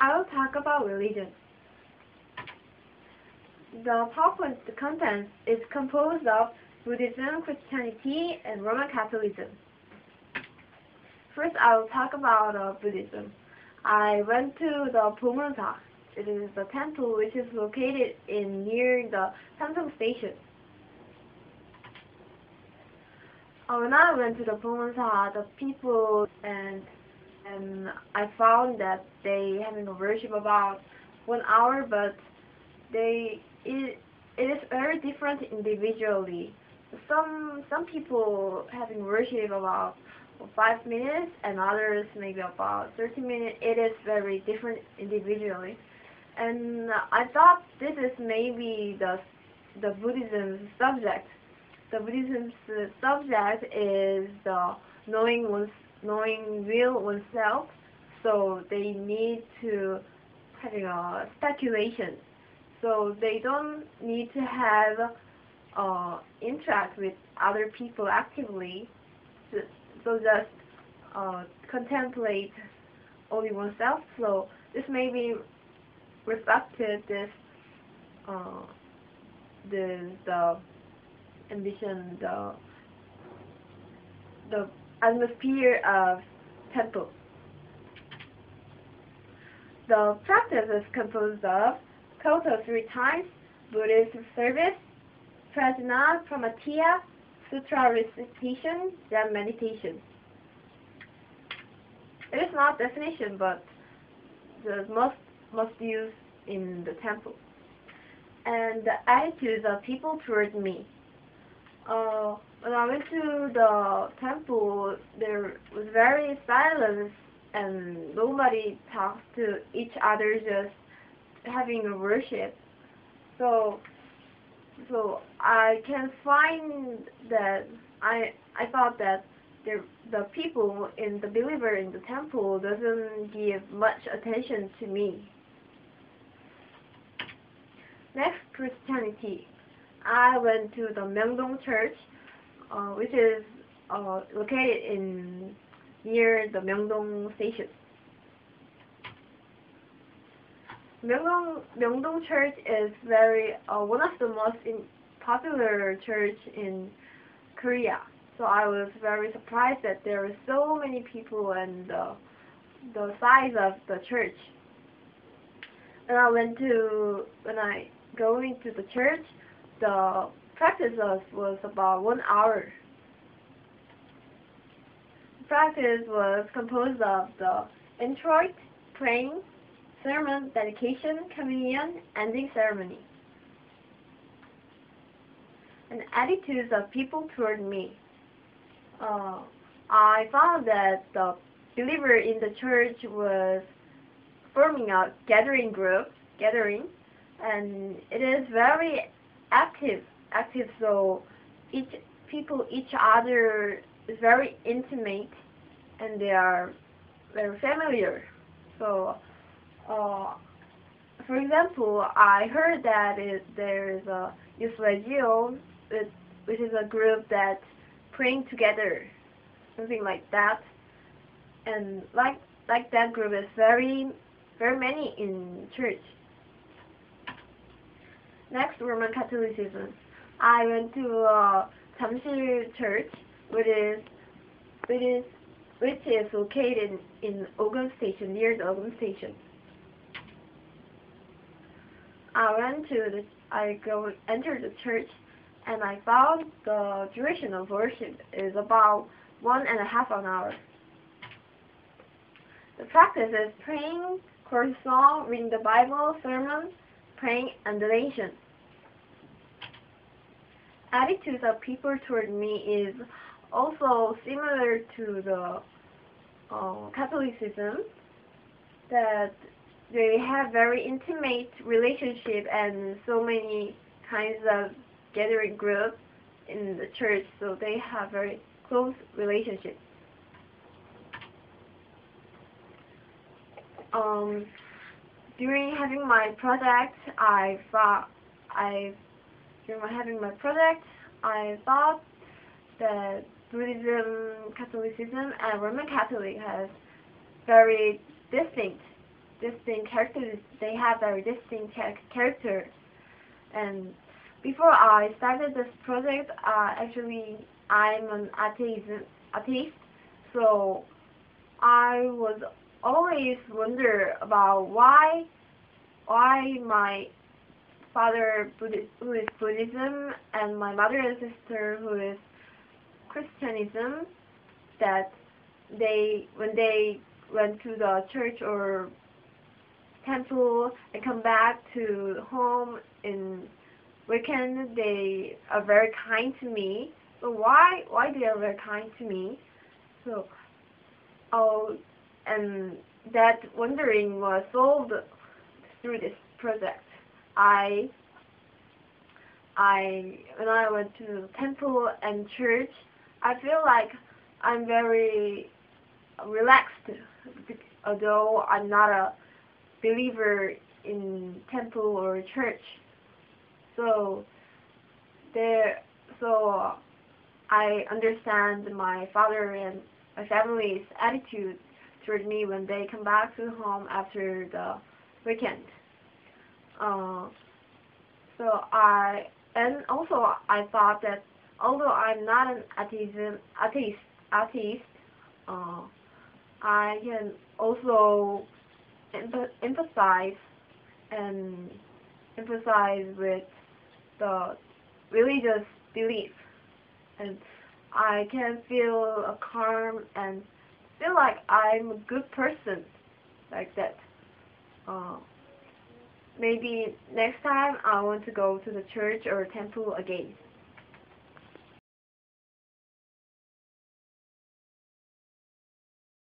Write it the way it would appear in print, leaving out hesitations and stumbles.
I will talk about religion. The PowerPoint content is composed of Buddhism, Christianity, and Roman Catholicism. First, I will talk about Buddhism. I went to the Pumonsa. It is the temple which is located near the Samsung station. When I went to the Pumonsa, the people and I found that they having a worship about 1 hour, but it is very different individually. Some people having worship about 5 minutes and others maybe about 30 minutes. It is very different individually, and I thought this is maybe the Buddhism subject. The Buddhism subject is the knowing real oneself, so they need to having a speculation. So they don't need to have interact with other people actively. So just contemplate only oneself. So this may be reflected the ambition, the atmosphere of temple. The practice is composed of Koto 3 times, Buddhist service, Prajna, Pramatiya, Sutra recitation, then meditation. It is not definition, but the most used in the temple. And the attitudes of people towards me. When I went to the temple, there was very silence and nobody talks to each other, just having a worship. So I can find that I thought that the people in the believer in the temple doesn't give much attention to me. Next, Christianity. I went to the Myeongdong Church, which is located near the Myeongdong station. Myeongdong Church is one of the most popular church in Korea. So I was very surprised that there were so many people and the size of the church. When I go into the church, the practice was about 1 hour. The practice was composed of the introit, praying, sermon, dedication, communion, ending ceremony. And attitudes of people toward me. I found that the believer in the church was forming a gathering, and it is very active. So each other is very intimate, and they are very familiar. So, for example, I heard that there is a Youth Regio, which is a group that praying together, something like that, and like that group is very many in church. Next, Roman Catholicism. I went to Jamsil Church, which is located in Ogun Station, near the Ogun Station. I entered the church, and I found the duration of worship is about 1.5 hours. The practice is praying, chorus song, reading the Bible, sermon, praying, and donation. Attitudes of people toward me is also similar to the Catholicism, that they have very intimate relationship and so many kinds of gathering groups in the church, so they have very close relationship. During having my project, I thought that Buddhism, Catholicism, and Roman Catholic has very distinct distinct characters. They have very distinct characters. And before I started this project, actually I'm an atheist, so I was always wonder about why my father who is Buddhism and my mother and sister who is Christianism, that when they went to the church or temple and come back to home in weekend, they are very kind to me. So why they are very kind to me? So and that wondering was solved through this project. When I went to the temple and church, I feel like I'm very relaxed, although I'm not a believer in temple or church. So I understand my father and my family's attitude toward me when they come back to home after the weekend. I thought that although I'm not an atheist, I can also emphasize with the religious belief, and I can feel a calm and feel like I'm a good person like that. Maybe next time I want to go to the church or temple again.